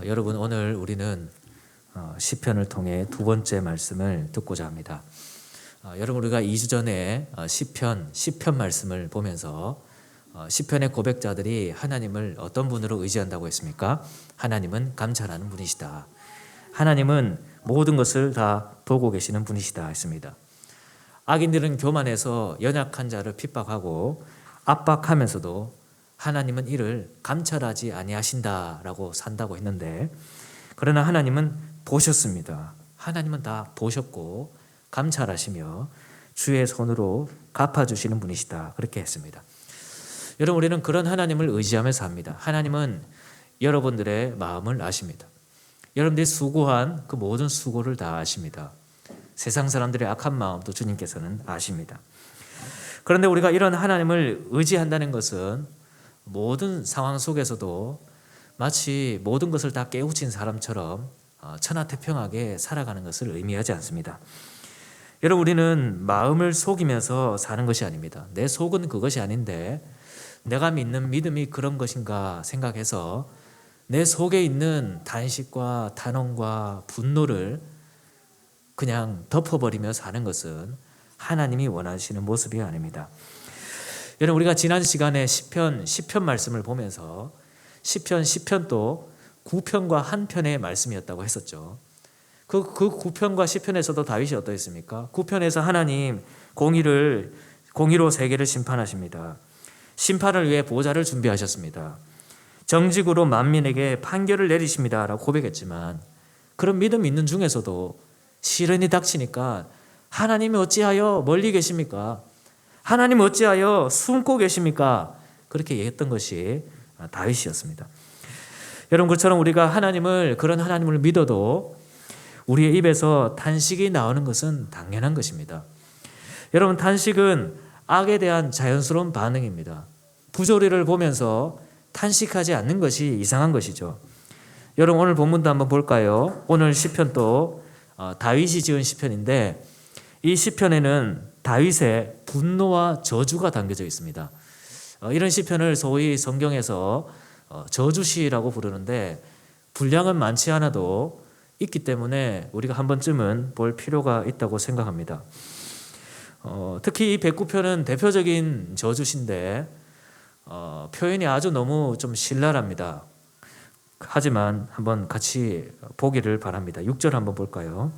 여러분, 오늘 우리는 시편을 통해 두 번째 말씀을 듣고자 합니다. 여러분, 우리가 2주 전에 시편 말씀을 보면서 시편의 고백자들이 하나님을 어떤 분으로 의지한다고 했습니까? 하나님은 감찰하는 분이시다. 하나님은 모든 것을 다 보고 계시는 분이시다 했습니다. 악인들은 교만해서 연약한 자를 핍박하고 압박하면서도 하나님은 이를 감찰하지 아니하신다라고 산다고 했는데, 그러나 하나님은 보셨습니다. 하나님은 다 보셨고 감찰하시며 주의 손으로 갚아주시는 분이시다, 그렇게 했습니다. 여러분, 우리는 그런 하나님을 의지하면서 합니다. 하나님은 여러분들의 마음을 아십니다. 여러분들이 수고한 그 모든 수고를 다 아십니다. 세상 사람들의 악한 마음도 주님께서는 아십니다. 그런데 우리가 이런 하나님을 의지한다는 것은 모든 상황 속에서도 마치 모든 것을 다 깨우친 사람처럼 천하태평하게 살아가는 것을 의미하지 않습니다. 여러분, 우리는 마음을 속이면서 사는 것이 아닙니다. 내 속은 그것이 아닌데 내가 믿는 믿음이 그런 것인가 생각해서 내 속에 있는 단식과 탄원과 분노를 그냥 덮어버리며 사는 것은 하나님이 원하시는 모습이 아닙니다. 여러분, 우리가 지난 시간에 시편 말씀을 보면서 시편도 9편과 한 편의 말씀이었다고 했었죠. 그 9편과 10편에서도 다윗이 어떠했습니까? 9편에서 하나님 공의로 세계를 심판하십니다. 심판을 위해 보좌를 준비하셨습니다. 정직으로 만민에게 판결을 내리십니다 라고 고백했지만, 그런 믿음 있는 중에서도 시련이 닥치니까 하나님이 어찌하여 멀리 계십니까? 하나님 어찌하여 숨고 계십니까? 그렇게 얘기했던 것이 다윗이었습니다. 여러분, 그처럼 우리가 그런 하나님을 믿어도 우리의 입에서 탄식이 나오는 것은 당연한 것입니다. 여러분, 탄식은 악에 대한 자연스러운 반응입니다. 부조리를 보면서 탄식하지 않는 것이 이상한 것이죠. 여러분, 오늘 본문도 한번 볼까요? 오늘 시편도 다윗이 지은 시편인데, 이 시편에는 다윗의 분노와 저주가 담겨져 있습니다. 이런 시편을 소위 성경에서 저주시라고 부르는데, 분량은 많지 않아도 있기 때문에 우리가 한 번쯤은 볼 필요가 있다고 생각합니다. 특히 이 109편은 대표적인 저주시인데 표현이 아주 너무 좀 신랄합니다. 하지만 한번 같이 보기를 바랍니다. 6절 한번 볼까요?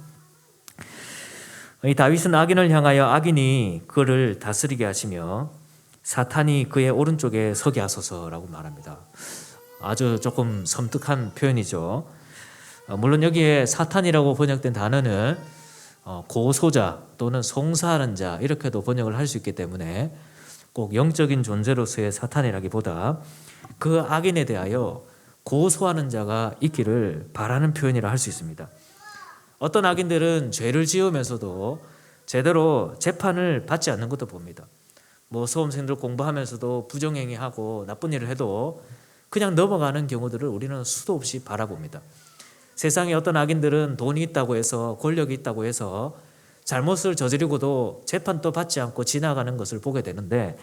이 다윗은 악인을 향하여 악인이 그를 다스리게 하시며 사탄이 그의 오른쪽에 서게 하소서라고 말합니다. 아주 조금 섬뜩한 표현이죠. 물론 여기에 사탄이라고 번역된 단어는 고소자 또는 송사하는 자, 이렇게도 번역을 할 수 있기 때문에 꼭 영적인 존재로서의 사탄이라기보다 그 악인에 대하여 고소하는 자가 있기를 바라는 표현이라 할 수 있습니다. 어떤 악인들은 죄를 지으면서도 제대로 재판을 받지 않는 것도 봅니다. 수험생들 공부하면서도 부정행위하고 나쁜 일을 해도 그냥 넘어가는 경우들을 우리는 수도 없이 바라봅니다. 세상에 어떤 악인들은 돈이 있다고 해서, 권력이 있다고 해서 잘못을 저지르고도 재판도 받지 않고 지나가는 것을 보게 되는데,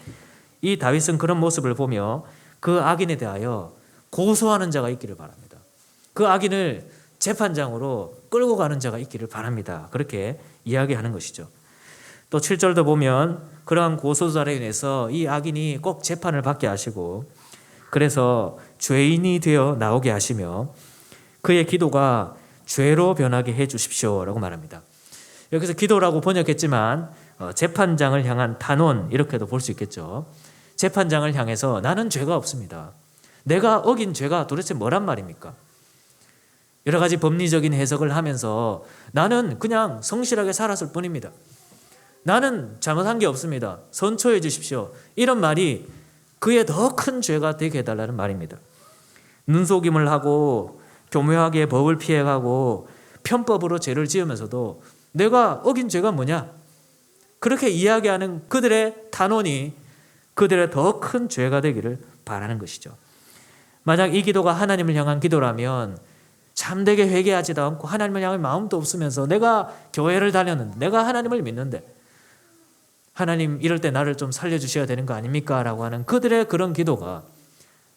이 다윗은 그런 모습을 보며 그 악인에 대하여 고소하는 자가 있기를 바랍니다. 그 악인을 재판장으로 끌고 가는 자가 있기를 바랍니다. 그렇게 이야기하는 것이죠. 또 7절도 보면 그러한 고소자로 인해서 이 악인이 꼭 재판을 받게 하시고, 그래서 죄인이 되어 나오게 하시며 그의 기도가 죄로 변하게 해 주십시오라고 말합니다. 여기서 기도라고 번역했지만 재판장을 향한 탄원, 이렇게도 볼 수 있겠죠. 재판장을 향해서 나는 죄가 없습니다. 내가 어긴 죄가 도대체 뭐란 말입니까? 여러 가지 법리적인 해석을 하면서 나는 그냥 성실하게 살았을 뿐입니다. 나는 잘못한 게 없습니다. 선처해 주십시오. 이런 말이 그의 더 큰 죄가 되게 해달라는 말입니다. 눈속임을 하고 교묘하게 법을 피해가고 편법으로 죄를 지으면서도 내가 어긴 죄가 뭐냐? 그렇게 이야기하는 그들의 탄원이 그들의 더 큰 죄가 되기를 바라는 것이죠. 만약 이 기도가 하나님을 향한 기도라면 참되게 회개하지도 않고 하나님을 향할 마음도 없으면서 내가 교회를 다녔는데, 내가 하나님을 믿는데 하나님 이럴 때 나를 좀 살려주셔야 되는 거 아닙니까? 라고 하는 그들의 그런 기도가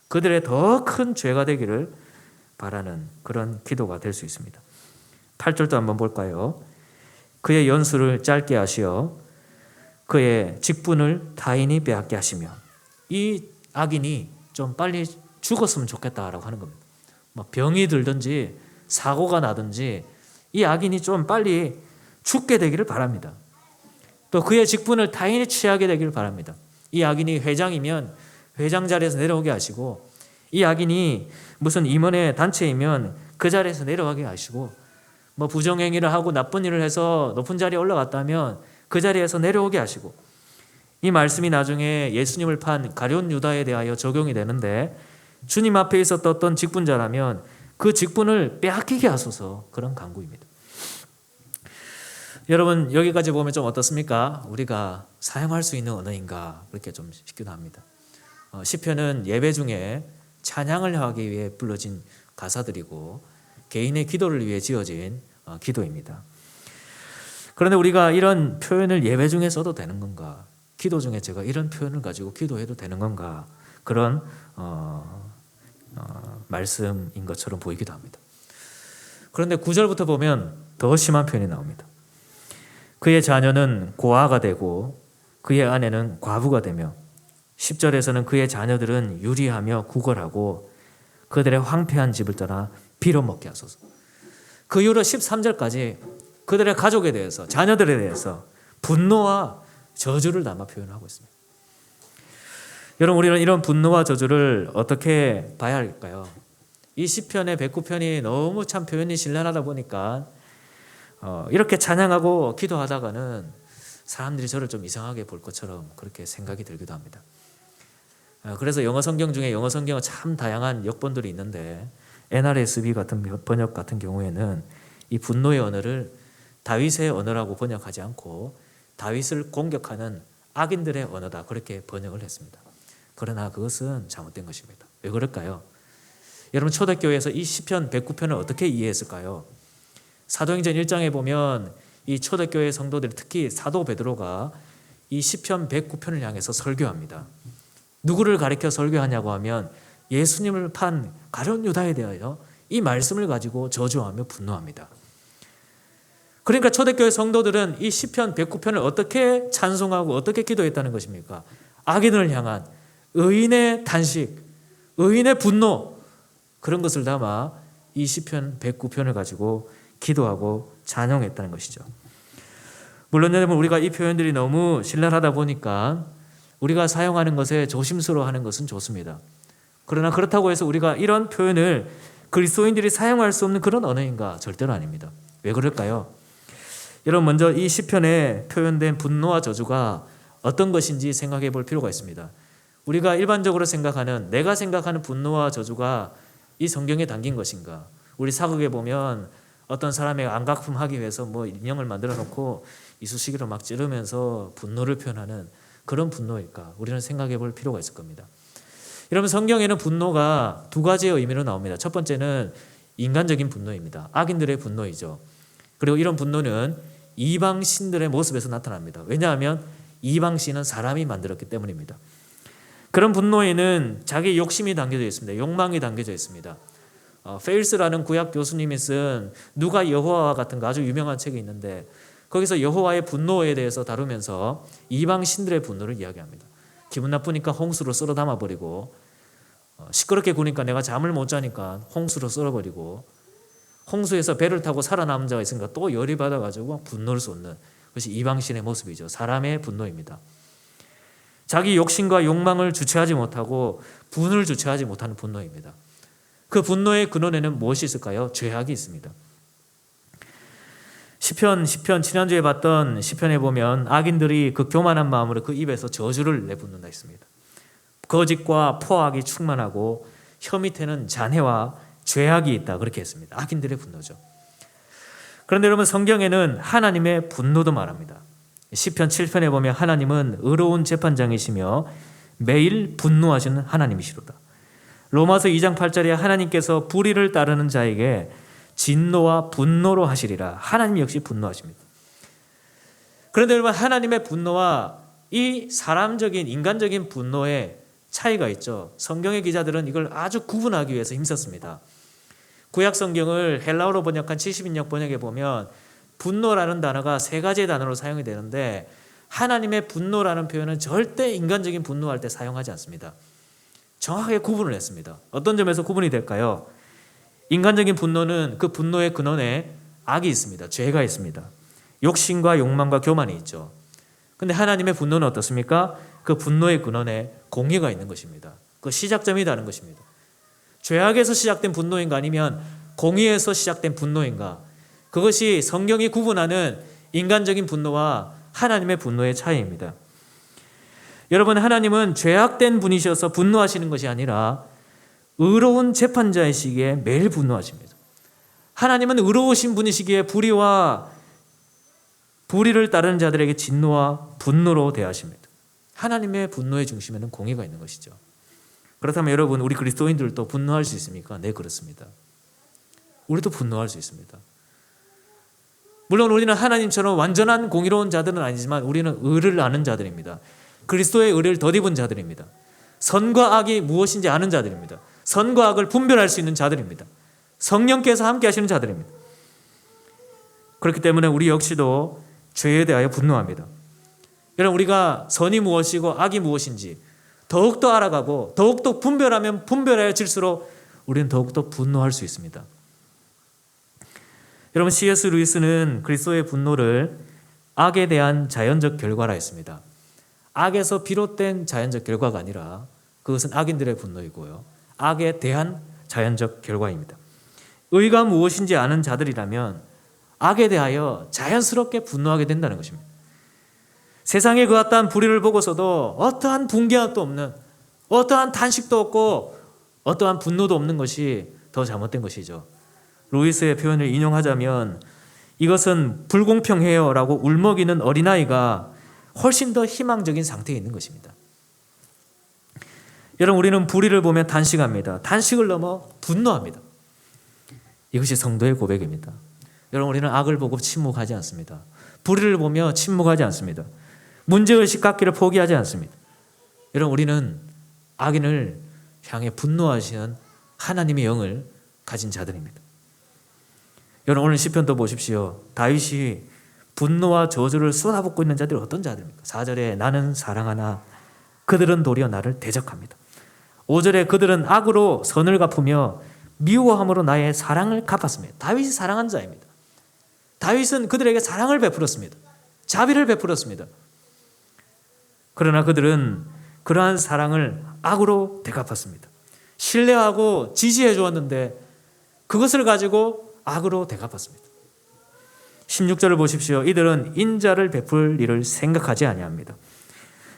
그들의 더 큰 죄가 되기를 바라는 그런 기도가 될 수 있습니다. 8절도 한번 볼까요? 그의 연수를 짧게 하시어 그의 직분을 타인이 빼앗게 하시며. 이 악인이 좀 빨리 죽었으면 좋겠다라고 하는 겁니다. 뭐 병이 들든지 사고가 나든지 이 악인이 좀 빨리 죽게 되기를 바랍니다. 또 그의 직분을 타인이 취하게 되기를 바랍니다. 이 악인이 회장이면 회장 자리에서 내려오게 하시고, 이 악인이 무슨 임원의 단체이면 그 자리에서 내려가게 하시고, 뭐 부정행위를 하고 나쁜 일을 해서 높은 자리에 올라갔다면 그 자리에서 내려오게 하시고, 이 말씀이 나중에 예수님을 판 가룟 유다에 대하여 적용이 되는데, 주님 앞에 있었던 어떤 직분자라면 그 직분을 빼앗기게 하소서, 그런 간구입니다. 여러분, 여기까지 보면 좀 어떻습니까? 우리가 사용할 수 있는 언어인가, 그렇게 좀 싶기도 합니다. 시편은 예배 중에 찬양을 하기 위해 불러진 가사들이고 개인의 기도를 위해 지어진 기도입니다. 그런데 우리가 이런 표현을 예배 중에 써도 되는 건가? 기도 중에 제가 이런 표현을 가지고 기도해도 되는 건가? 그런 말씀인 것처럼 보이기도 합니다. 그런데 9절부터 보면 더 심한 표현이 나옵니다. 그의 자녀는 고아가 되고 그의 아내는 과부가 되며, 10절에서는 그의 자녀들은 유리하며 구걸하고 그들의 황폐한 집을 떠나 빌어먹게 하소서. 그 이후로 13절까지 그들의 가족에 대해서, 자녀들에 대해서 분노와 저주를 담아 표현하고 있습니다. 여러분, 우리는 이런 분노와 저주를 어떻게 봐야 할까요? 이 시편의 109편이 너무 참 표현이 신랄하다 보니까 이렇게 찬양하고 기도하다가는 사람들이 저를 좀 이상하게 볼 것처럼 그렇게 생각이 들기도 합니다. 그래서 영어 성경 중에 영어 성경은 참 다양한 역본들이 있는데 NRSV 같은 번역 같은 경우에는 이 분노의 언어를 다윗의 언어라고 번역하지 않고 다윗을 공격하는 악인들의 언어다, 그렇게 번역을 했습니다. 그러나 그것은 잘못된 것입니다. 왜 그럴까요? 여러분, 초대교회에서 이 시편 109편을 어떻게 이해했을까요? 사도행전 1장에 보면 이 초대교회 성도들이, 특히 사도 베드로가 이 시편 109편을 향해서 설교합니다. 누구를 가리켜 설교하냐고 하면 예수님을 판 가룟 유다에 대하여 이 말씀을 가지고 저주하며 분노합니다. 그러니까 초대교회 성도들은 이 시편 109편을 어떻게 찬송하고 어떻게 기도했다는 것입니까? 악인을 향한 의인의 단식, 의인의 분노, 그런 것을 담아 이 시편 109편을 가지고 기도하고 찬양했다는 것이죠. 물론 여러분, 우리가 이 표현들이 너무 신랄하다 보니까 우리가 사용하는 것에 조심스러워하는 것은 좋습니다. 그러나 그렇다고 해서 우리가 이런 표현을 그리스도인들이 사용할 수 없는 그런 언어인가? 절대로 아닙니다. 왜 그럴까요? 여러분, 먼저 이 시편에 표현된 분노와 저주가 어떤 것인지 생각해 볼 필요가 있습니다. 우리가 일반적으로 생각하는, 내가 생각하는 분노와 저주가 이 성경에 담긴 것인가? 우리 사극에 보면 어떤 사람의 안각품하기 위해서 뭐 인형을 만들어 놓고 이쑤시개로 막 찌르면서 분노를 표현하는 그런 분노일까? 우리는 생각해 볼 필요가 있을 겁니다. 여러분, 성경에는 분노가 두 가지의 의미로 나옵니다. 첫 번째는 인간적인 분노입니다. 악인들의 분노이죠. 그리고 이런 분노는 이방 신들의 모습에서 나타납니다. 왜냐하면 이방 신은 사람이 만들었기 때문입니다. 그런 분노에는 자기 욕심이 담겨져 있습니다. 욕망이 담겨져 있습니다. 페일스라는 구약 교수님이 쓴 누가 여호와와 같은 거 아주 유명한 책이 있는데, 거기서 여호와의 분노에 대해서 다루면서 이방 신들의 분노를 이야기합니다. 기분 나쁘니까 홍수로 썰어 담아버리고, 시끄럽게 구니까 내가 잠을 못 자니까 홍수로 썰어버리고, 홍수에서 배를 타고 살아남은 자가 있으니까 또 열이 받아가지고 분노를 쏟는 것이 이방신의 모습이죠. 사람의 분노입니다. 자기 욕심과 욕망을 주체하지 못하고 분을 주체하지 못하는 분노입니다. 그 분노의 근원에는 무엇이 있을까요? 죄악이 있습니다. 시편 지난주에 봤던 시편에 보면 악인들이 그 교만한 마음으로 그 입에서 저주를 내붓는다 했습니다. 거짓과 포악이 충만하고 혀 밑에는 잔해와 죄악이 있다, 그렇게 했습니다. 악인들의 분노죠. 그런데 여러분, 성경에는 하나님의 분노도 말합니다. 시편 7편에 보면 하나님은 의로운 재판장이시며 매일 분노하시는 하나님이시로다. 로마서 2장 8절에 하나님께서 불의를 따르는 자에게 진노와 분노로 하시리라. 하나님 역시 분노하십니다. 그런데 여러분, 하나님의 분노와 이 사람적인 인간적인 분노의 차이가 있죠. 성경의 기자들은 이걸 아주 구분하기 위해서 힘썼습니다. 구약 성경을 헬라어로 번역한 70인역 번역에 보면 분노라는 단어가 세 가지의 단어로 사용이 되는데 하나님의 분노라는 표현은 절대 인간적인 분노할 때 사용하지 않습니다. 정확하게 구분을 했습니다. 어떤 점에서 구분이 될까요? 인간적인 분노는 그 분노의 근원에 악이 있습니다. 죄가 있습니다. 욕심과 욕망과 교만이 있죠. 근데 하나님의 분노는 어떻습니까? 그 분노의 근원에 공의가 있는 것입니다. 그 시작점이 다른 것입니다. 죄악에서 시작된 분노인가 아니면 공의에서 시작된 분노인가? 그것이 성경이 구분하는 인간적인 분노와 하나님의 분노의 차이입니다. 여러분, 하나님은 죄악된 분이셔서 분노하시는 것이 아니라 의로운 재판자이시기에 매일 분노하십니다. 하나님은 의로우신 분이시기에 불의를 따르는 자들에게 진노와 분노로 대하십니다. 하나님의 분노의 중심에는 공의가 있는 것이죠. 그렇다면 여러분, 우리 그리스도인들도 분노할 수 있습니까? 네, 그렇습니다. 우리도 분노할 수 있습니다. 물론 우리는 하나님처럼 완전한 공의로운 자들은 아니지만 우리는 의를 아는 자들입니다. 그리스도의 의를 덧입은 자들입니다. 선과 악이 무엇인지 아는 자들입니다. 선과 악을 분별할 수 있는 자들입니다. 성령께서 함께 하시는 자들입니다. 그렇기 때문에 우리 역시도 죄에 대하여 분노합니다. 여러분, 우리가 선이 무엇이고 악이 무엇인지 더욱더 알아가고 더욱더 분별하면 분별해질수록 우리는 더욱더 분노할 수 있습니다. 여러분, C.S. 루이스는 그리스도의 분노를 악에 대한 자연적 결과라 했습니다. 악에서 비롯된 자연적 결과가 아니라 그것은 악인들의 분노이고요. 악에 대한 자연적 결과입니다. 의가 무엇인지 아는 자들이라면 악에 대하여 자연스럽게 분노하게 된다는 것입니다. 세상에 그 어떠한 불의를 보고서도 어떠한 분개함도 없는, 어떠한 탄식도 없고 어떠한 분노도 없는 것이 더 잘못된 것이죠. 루이스의 표현을 인용하자면 이것은 불공평해요 라고 울먹이는 어린아이가 훨씬 더 희망적인 상태에 있는 것입니다. 여러분, 우리는 불의를 보면 단식합니다. 단식을 넘어 분노합니다. 이것이 성도의 고백입니다. 여러분, 우리는 악을 보고 침묵하지 않습니다. 불의를 보며 침묵하지 않습니다. 문제의식 갖기를 포기하지 않습니다. 여러분, 우리는 악인을 향해 분노하시는 하나님의 영을 가진 자들입니다. 여러분, 오늘 시편도 보십시오. 다윗이 분노와 저주를 쏟아붓고 있는 자들이 어떤 자들입니까? 4절에 나는 사랑하나 그들은 도리어 나를 대적합니다. 5절에 그들은 악으로 선을 갚으며 미워함으로 나의 사랑을 갚았습니다. 다윗이 사랑한 자입니다. 다윗은 그들에게 사랑을 베풀었습니다. 자비를 베풀었습니다. 그러나 그들은 그러한 사랑을 악으로 되갚았습니다. 신뢰하고 지지해 주었는데 그것을 가지고 악으로 되갚았습니다. 16절을 보십시오. 이들은 인자를 베풀 일을 생각하지 아니합니다.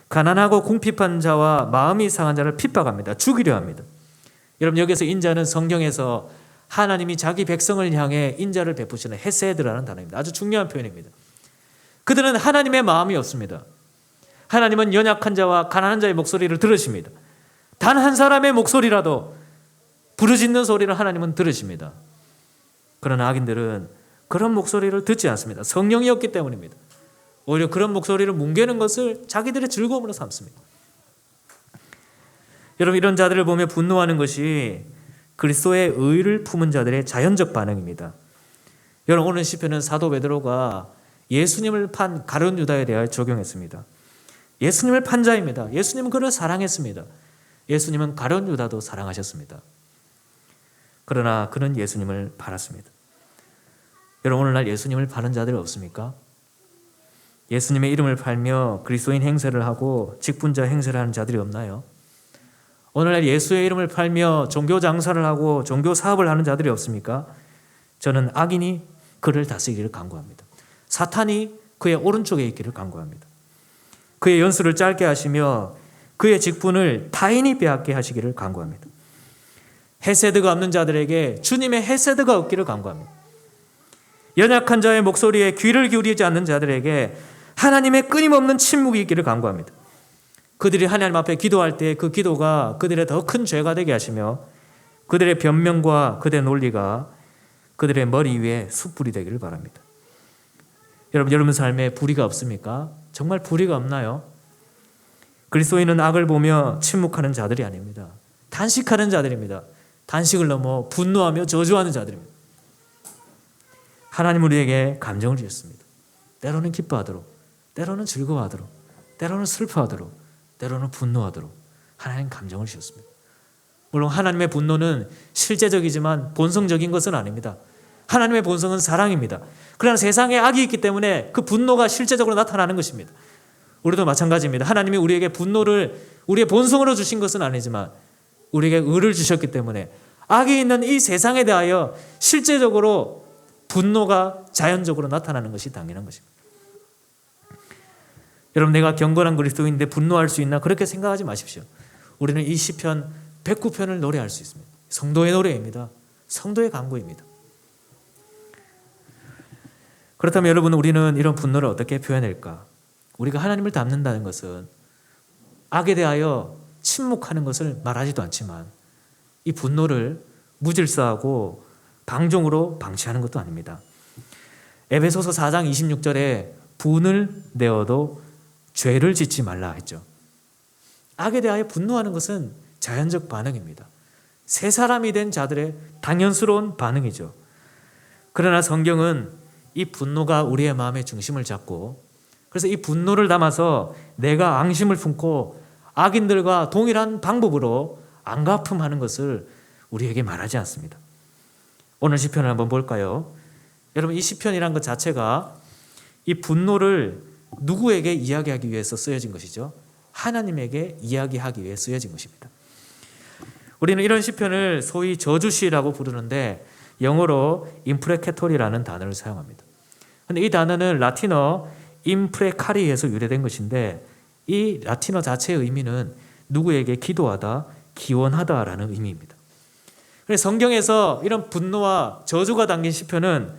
가난하고 궁핍한 자와 마음이 상한 자를 핍박합니다. 죽이려 합니다. 여러분, 여기서 인자는 성경에서 하나님이 자기 백성을 향해 인자를 베푸시는 헤세드라는 단어입니다. 아주 중요한 표현입니다. 그들은 하나님의 마음이 없습니다. 하나님은 연약한 자와 가난한 자의 목소리를 들으십니다. 단 한 사람의 목소리라도 부르짖는 소리를 하나님은 들으십니다. 그러나 악인들은 그런 목소리를 듣지 않습니다. 성령이 없기 때문입니다. 오히려 그런 목소리를 뭉개는 것을 자기들의 즐거움으로 삼습니다. 여러분, 이런 자들을 보며 분노하는 것이 그리스도의 의를 품은 자들의 자연적 반응입니다. 여러분, 오늘 시편은 사도 베드로가 예수님을 판 가룟 유다에 대하여 적용했습니다. 예수님을 판 자입니다. 예수님은 그를 사랑했습니다. 예수님은 가룟 유다도 사랑하셨습니다. 그러나 그는 예수님을 팔았습니다. 여러분, 오늘날 예수님을 파는 자들이 없습니까? 예수님의 이름을 팔며 그리스도인 행세를 하고 직분자 행세를 하는 자들이 없나요? 오늘날 예수의 이름을 팔며 종교 장사를 하고 종교 사업을 하는 자들이 없습니까? 저는 악인이 그를 다스리기를 간구합니다. 사탄이 그의 오른쪽에 있기를 간구합니다. 그의 연수를 짧게 하시며 그의 직분을 타인이 빼앗게 하시기를 간구합니다. 헤세드가 없는 자들에게 주님의 헤세드가 없기를 간구합니다. 연약한 자의 목소리에 귀를 기울이지 않는 자들에게 하나님의 끊임없는 침묵이 있기를 간구합니다. 그들이 하나님 앞에 기도할 때 그 기도가 그들의 더 큰 죄가 되게 하시며 그들의 변명과 그들의 논리가 그들의 머리 위에 숯불이 되기를 바랍니다. 여러분 삶에 불의가 없습니까? 정말 불의가 없나요? 그리스도인은 악을 보며 침묵하는 자들이 아닙니다. 단식하는 자들입니다. 단식을 넘어 분노하며 저주하는 자들입니다. 하나님 우리에게 감정을 주셨습니다. 때로는 기뻐하도록, 때로는 즐거워하도록, 때로는 슬퍼하도록, 때로는 분노하도록 하나님 감정을 주셨습니다. 물론 하나님의 분노는 실제적이지만 본성적인 것은 아닙니다. 하나님의 본성은 사랑입니다. 그러나 세상에 악이 있기 때문에 그 분노가 실제적으로 나타나는 것입니다. 우리도 마찬가지입니다. 하나님이 우리에게 분노를 우리의 본성으로 주신 것은 아니지만 우리에게 의를 주셨기 때문에 악이 있는 이 세상에 대하여 실제적으로 분노가 자연적으로 나타나는 것이 당연한 것입니다. 여러분, 내가 경건한 그리스도인인데 분노할 수 있나? 그렇게 생각하지 마십시오. 우리는 이 시편 109편을 노래할 수 있습니다. 성도의 노래입니다. 성도의 간구입니다. 그렇다면 여러분, 우리는 이런 분노를 어떻게 표현할까? 우리가 하나님을 닮는다는 것은 악에 대하여 침묵하는 것을 말하지도 않지만 이 분노를 무질서하고 방종으로 방치하는 것도 아닙니다. 에베소서 4장 26절에 분을 내어도 죄를 짓지 말라 했죠. 악에 대하여 분노하는 것은 자연적 반응입니다. 새 사람이 된 자들의 당연스러운 반응이죠. 그러나 성경은 이 분노가 우리의 마음의 중심을 잡고, 그래서 이 분노를 담아서 내가 앙심을 품고 악인들과 동일한 방법으로 안갚음하는 것을 우리에게 말하지 않습니다. 오늘 시편을 한번 볼까요? 여러분, 이 시편이란 것 자체가 이 분노를 누구에게 이야기하기 위해서 쓰여진 것이죠? 하나님에게 이야기하기 위해 쓰여진 것입니다. 우리는 이런 시편을 소위 저주시라고 부르는데 영어로 임프레케토리라는 단어를 사용합니다. 그런데 이 단어는 라틴어 임프레카리에서 유래된 것인데 이 라틴어 자체의 의미는 누구에게 기도하다, 기원하다라는 의미입니다. 그래서 성경에서 이런 분노와 저주가 담긴 시편은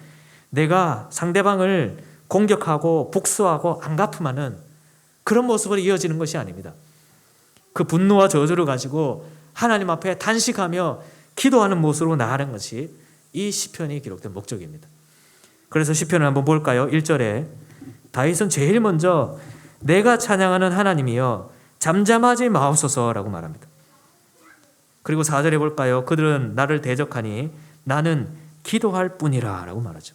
내가 상대방을 공격하고 복수하고 안갚음하는 그런 모습으로 이어지는 것이 아닙니다. 그 분노와 저주를 가지고 하나님 앞에 단식하며 기도하는 모습으로 나아가는 것이 이 시편이 기록된 목적입니다. 그래서 시편을 한번 볼까요? 1절에 다윗은 제일 먼저 내가 찬양하는 하나님이여 잠잠하지 마옵소서라고 말합니다. 그리고 4절에 볼까요? 그들은 나를 대적하니 나는 기도할 뿐이라 라고 말하죠.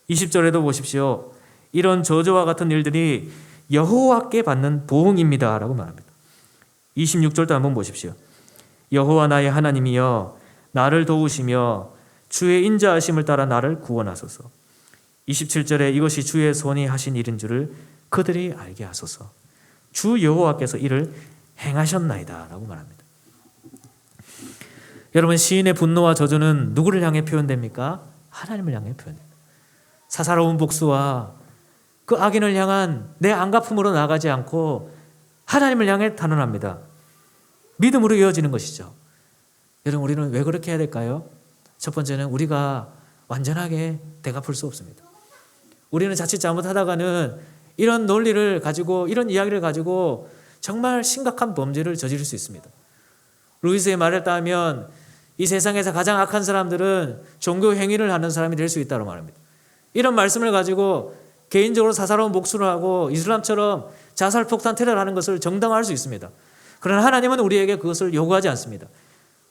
20절에도 보십시오. 이런 저주와 같은 일들이 여호와께 받는 보응입니다 라고 말합니다. 26절도 한번 보십시오. 여호와 나의 하나님이여 나를 도우시며 주의 인자하심을 따라 나를 구원하소서. 27절에 이것이 주의 손이 하신 일인 줄을 그들이 알게 하소서. 주 여호와께서 이를 행하셨나이다 라고 말합니다. 여러분, 시인의 분노와 저주는 누구를 향해 표현됩니까? 하나님을 향해 표현됩니다. 사사로운 복수와 그 악인을 향한 내 안갚음으로 나가지 않고 하나님을 향해 단언합니다. 믿음으로 이어지는 것이죠. 여러분, 우리는 왜 그렇게 해야 될까요? 첫 번째는 우리가 완전하게 되갚을 수 없습니다. 우리는 자칫 잘못하다가는 이런 논리를 가지고, 이런 이야기를 가지고 정말 심각한 범죄를 저지를 수 있습니다. 루이스의 말을 따르면 이 세상에서 가장 악한 사람들은 종교 행위를 하는 사람이 될 수 있다고 말합니다. 이런 말씀을 가지고 개인적으로 사사로운 복수를 하고 이슬람처럼 자살 폭탄 테러를 하는 것을 정당화할 수 있습니다. 그러나 하나님은 우리에게 그것을 요구하지 않습니다.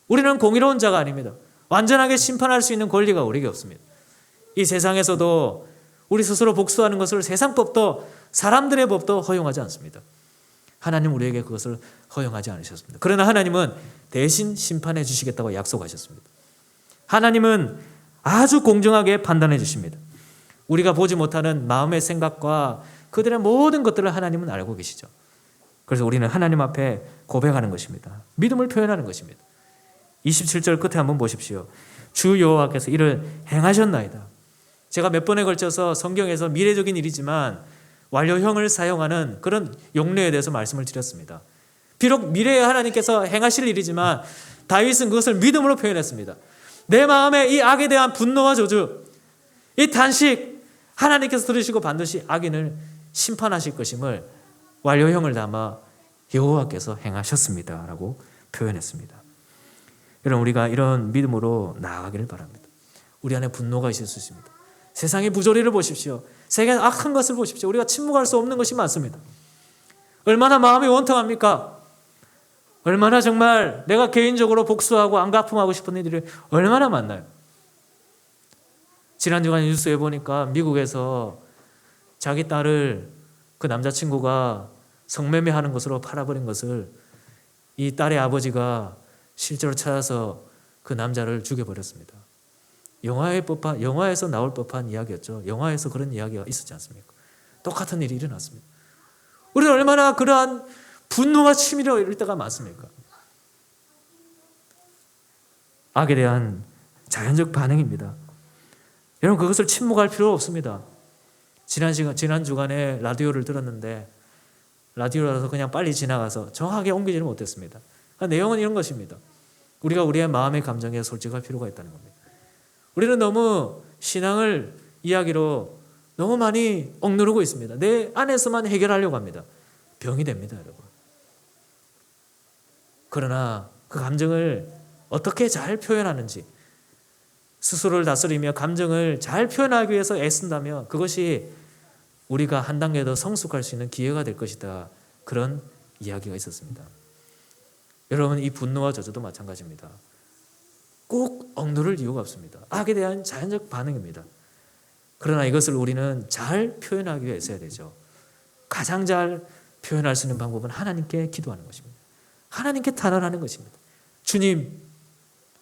우리는 공의로운 자가 아닙니다. 완전하게 심판할 수 있는 권리가 우리에게 없습니다. 이 세상에서도 우리 스스로 복수하는 것을 세상 법도 사람들의 법도 허용하지 않습니다. 하나님 우리에게 그것을 허용하지 않으셨습니다. 그러나 하나님은 대신 심판해 주시겠다고 약속하셨습니다. 하나님은 아주 공정하게 판단해 주십니다. 우리가 보지 못하는 마음의 생각과 그들의 모든 것들을 하나님은 알고 계시죠. 그래서 우리는 하나님 앞에 고백하는 것입니다. 믿음을 표현하는 것입니다. 27절 끝에 한번 보십시오. 주 여호와께서 이를 행하셨나이다. 제가 몇 번에 걸쳐서 성경에서 미래적인 일이지만 완료형을 사용하는 그런 용례에 대해서 말씀을 드렸습니다. 비록 미래에 하나님께서 행하실 일이지만 다윗은 그것을 믿음으로 표현했습니다. 내 마음에 이 악에 대한 분노와 저주, 이 단식, 하나님께서 들으시고 반드시 악인을 심판하실 것임을 완료형을 담아 여호와께서 행하셨습니다 라고 표현했습니다. 여러분, 우리가 이런 믿음으로 나아가기를 바랍니다. 우리 안에 분노가 있을 수 있습니다. 세상의 부조리를 보십시오. 세상의 악한 것을 보십시오. 우리가 침묵할 수 없는 것이 많습니다. 얼마나 마음이 원통합니까? 얼마나 정말 내가 개인적으로 복수하고 안갚음하고 싶은 일들이 얼마나 많나요? 지난 주간 뉴스에 보니까 미국에서 자기 딸을 그 남자친구가 성매매하는 것으로 팔아버린 것을 이 딸의 아버지가 실제로 찾아서 그 남자를 죽여버렸습니다. 영화에서 나올 법한 이야기였죠. 영화에서 그런 이야기가 있었지 않습니까? 똑같은 일이 일어났습니다. 우리는 얼마나 그러한 분노가 치밀어 이럴 때가 많습니까? 악에 대한 자연적 반응입니다. 여러분, 그것을 침묵할 필요 없습니다. 지난 주간에 라디오를 들었는데 라디오라서 그냥 빨리 지나가서 정확하게 옮기지는 못했습니다. 내용은 이런 것입니다. 우리가 우리의 마음의 감정에 솔직할 필요가 있다는 겁니다. 우리는 너무 신앙을 이야기로 너무 많이 억누르고 있습니다. 내 안에서만 해결하려고 합니다. 병이 됩니다, 여러분. 그러나 그 감정을 어떻게 잘 표현하는지, 스스로를 다스리며 감정을 잘 표현하기 위해서 애쓴다면 그것이 우리가 한 단계 더 성숙할 수 있는 기회가 될 것이다. 그런 이야기가 있었습니다. 여러분, 이 분노와 저주도 마찬가지입니다. 꼭 억누를 이유가 없습니다. 악에 대한 자연적 반응입니다. 그러나 이것을 우리는 잘 표현하기 위해 써야 되죠. 가장 잘 표현할 수 있는 방법은 하나님께 기도하는 것입니다. 하나님께 단언하는 것입니다. 주님,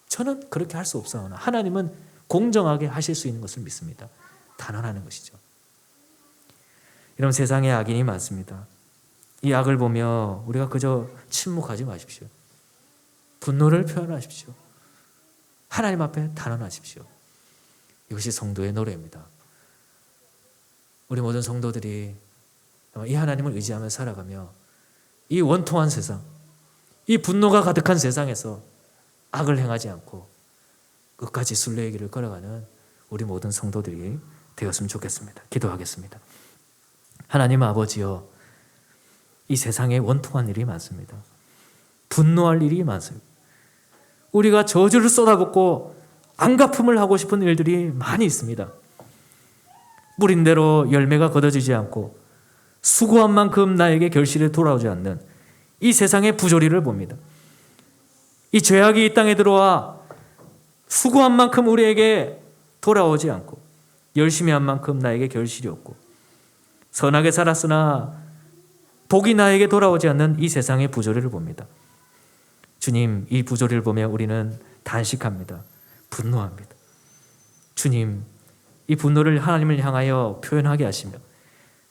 저는 그렇게 할 수 없사오나 하나님은 공정하게 하실 수 있는 것을 믿습니다. 단언하는 것이죠. 이런 세상에 악인이 많습니다. 이 악을 보며 우리가 그저 침묵하지 마십시오. 분노를 표현하십시오. 하나님 앞에 단언하십시오. 이것이 성도의 노래입니다. 우리 모든 성도들이 이 하나님을 의지하며 살아가며 이 원통한 세상, 이 분노가 가득한 세상에서 악을 행하지 않고 끝까지 순례의 길을 걸어가는 우리 모든 성도들이 되었으면 좋겠습니다. 기도하겠습니다. 하나님 아버지여, 이 세상에 원통한 일이 많습니다. 분노할 일이 많습니다. 우리가 저주를 쏟아붓고 안갚음을 하고 싶은 일들이 많이 있습니다. 뿌린 대로 열매가 거둬지지 않고 수고한 만큼 나에게 결실이 돌아오지 않는 이 세상의 부조리를 봅니다. 이 죄악이 이 땅에 들어와 수고한 만큼 우리에게 돌아오지 않고 열심히 한 만큼 나에게 결실이 없고 선하게 살았으나 복이 나에게 돌아오지 않는 이 세상의 부조리를 봅니다. 주님, 이 부조리를 보며 우리는 단식합니다. 분노합니다. 주님, 이 분노를 하나님을 향하여 표현하게 하시며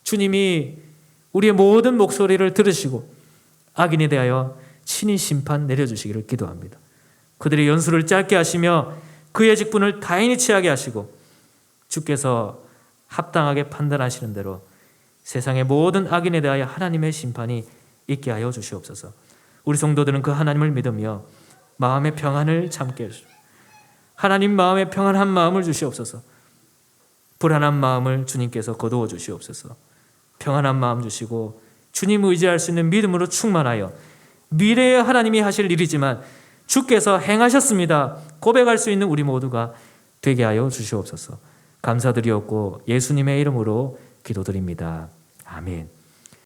주님이 우리의 모든 목소리를 들으시고 악인에 대하여 친히 심판 내려주시기를 기도합니다. 그들의 연수를 짧게 하시며 그의 직분을 다인히 취하게 하시고 주께서 합당하게 판단하시는 대로 세상의 모든 악인에 대하여 하나님의 심판이 있게 하여 주시옵소서. 우리 성도들은 그 하나님을 믿으며 마음의 평안을 참게 해주시옵소서. 하나님 마음에 평안한 마음을 주시옵소서. 불안한 마음을 주님께서 거두어 주시옵소서. 평안한 마음 주시고 주님 의지할 수 있는 믿음으로 충만하여 미래에 하나님이 하실 일이지만 주께서 행하셨습니다 고백할 수 있는 우리 모두가 되게 하여 주시옵소서. 감사드리옵고 예수님의 이름으로 기도드립니다. 아멘.